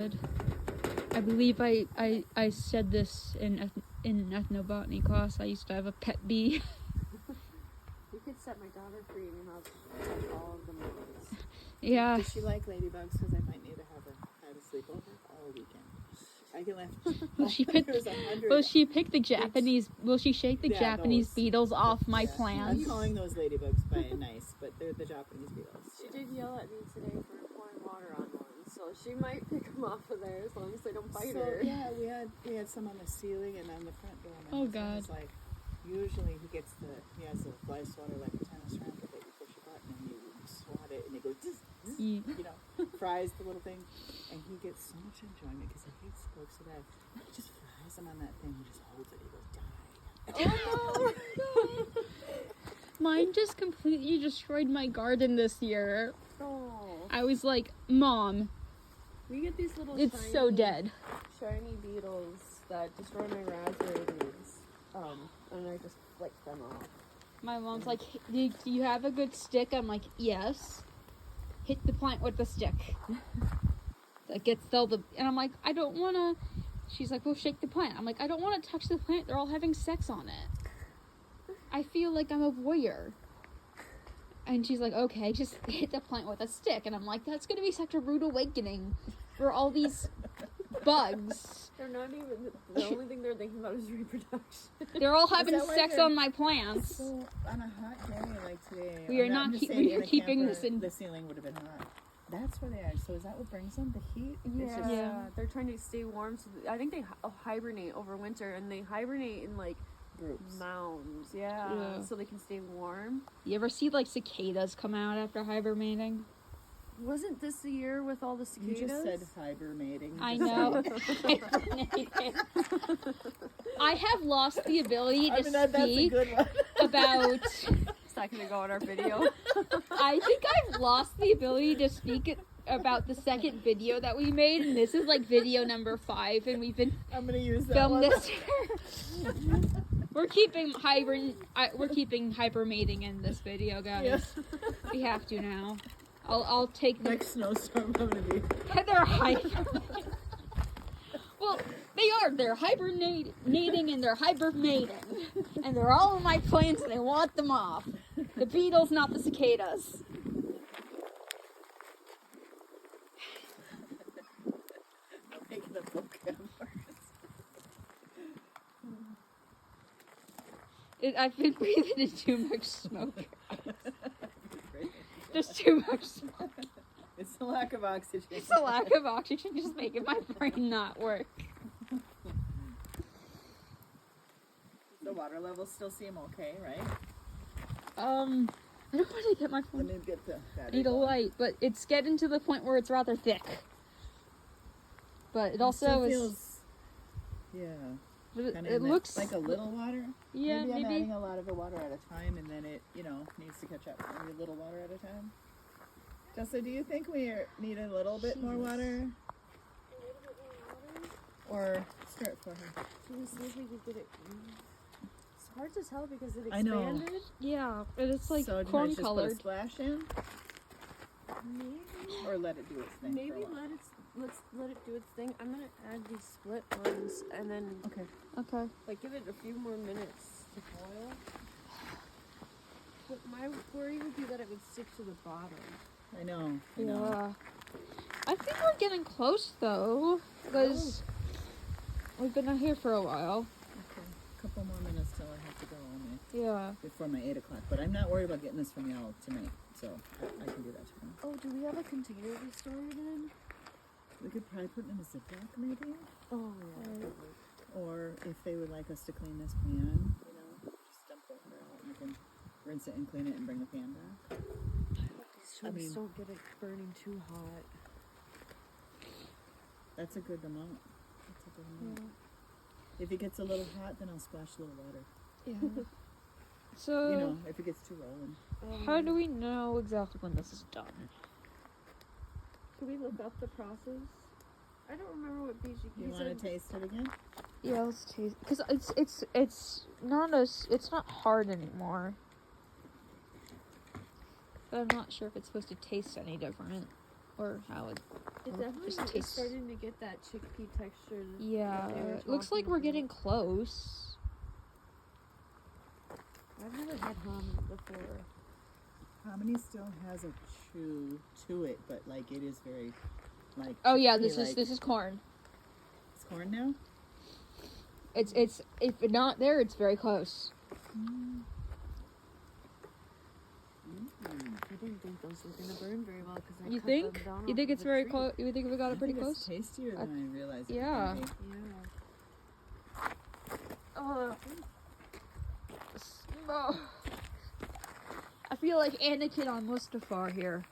I believe I said this in ethnobotany class. I used to have a pet bee. You could set my daughter free and have touch all of the monkeys. Yeah. Does she like ladybugs? Because I might need to have her have a sleepover all weekend. I can laugh. Will she pick the Japanese? Will she shake the Japanese beetles off my plants? I'm calling those ladybugs by nice, but they're the Japanese beetles. She did yell at me today for pouring water on one, so she might pick them off of there as long as they don't bite her. Yeah, we had some on the ceiling and on the front door. Oh God! Like, usually he has a fly swatter like a tennis racket that you push a button and you swat it and it goes, zzz, zzz, you know, fries the little thing, and he gets so much enjoyment because he hates bugs to death. He just fries them on that thing. He just holds it. He goes, die. Oh no! Mine just completely destroyed my garden this year. Oh. I was like, Mom, We get these little it's shiny, so dead. shiny beetles that destroy my raspberry leaves. And I just flick them off. My mom's like, do you have a good stick? I'm like, yes. Hit the plant with the stick. That gets all the... And I'm like, I don't want to... She's like, well, shake the plant. I'm like, I don't want to touch the plant. They're all having sex on it. I feel like I'm a voyeur. And she's like, okay, just hit the plant with a stick. And I'm like, that's going to be such a rude awakening for all these bugs. They're not even... The only thing they're thinking about is reproduction. They're all having sex on my plants. So on a hot day like today, We are keeping this in... The ceiling would have been hot. That's where they are. So is that what brings them? The heat? Yeah. They're trying to stay warm. So I think they hibernate over winter, and they hibernate in like Groups. mounds. Yeah, so they can stay warm. You ever see like cicadas come out after hibernating? Wasn't this the year with all the cicadas? You just said hibernating. I know. I have lost the ability to speak about... It's not going to go in our video. I think I've lost the ability to speak about the second video that we made, and this is like video number 5, and we've been I'm gonna use that filmed one. this. We're keeping hypermating in this video, guys. Yeah. We have to now. I'll take the next snowstorm. I'm gonna be. They're hibernating. Well, they are. They're hibernating and they're hibernating, and they're all in my plants, and I want them off. The beetles, not the cicadas. I'm making a vocab I've been breathing in too much smoke. There's too much smoke. It's the lack of oxygen. It's the lack of oxygen just making my brain not work. The water levels still seem okay, right? I don't want to get my phone. Let me get the I need a light, but it's getting to the point where it's rather thick. But it also feels, yeah. It looks like a little water. Yeah, maybe I'm adding a lot of the water at a time, and then it, needs to catch up. Maybe a little water at a time. Jessa, do you think we need a little bit more water? Or start for her? Can we see if we can get it? It's hard to tell because it I know. expanded. Yeah, it's like so corn colored. Just put a splash in, Maybe. or let it do its thing. Maybe let's let it do its thing. I'm gonna add these split ones and then Okay. like give it a few more minutes to boil. But my worry would be that it would stick to the bottom. I know. Yeah. I think we're getting close though, because we've been out here for a while. Okay, a couple more minutes till I have to go on Yeah. before my 8 o'clock. But I'm not worried about getting this from y'all tonight, so I can do that tomorrow. Oh, do we have a container to store it in? We could probably put it in a Ziploc maybe, Oh yeah. or if they would like us to clean this pan, just dump it out and we can rinse it and clean it and bring the pan back. These don't get it burning too hot. That's a good amount. If it gets a little hot, then I'll splash a little water. Yeah. So, if it gets too rolling. how do we know exactly when this is done? Can we look up the process? I don't remember what BG. You want to taste it again? Yeah, let's taste. Because it's not hard anymore. But I'm not sure if it's supposed to taste any different or how it. It definitely just is tastes. starting to get that chickpea texture. Yeah, that they were it looks talking like we're about. getting close. I've never had hominy before. Hominy still has a chew to it, but like it is very like. Oh yeah, chickpea-like. this is corn. It's corn now. It's if it's not there, it's very close. I didn't think those were gonna burn very well because I You cut think? them down You off think of it's a very tree. close? You think we got it pretty think close? It's tastier than I realized. It yeah. was gonna Yeah. Oh. I feel like Anakin on Mustafar here.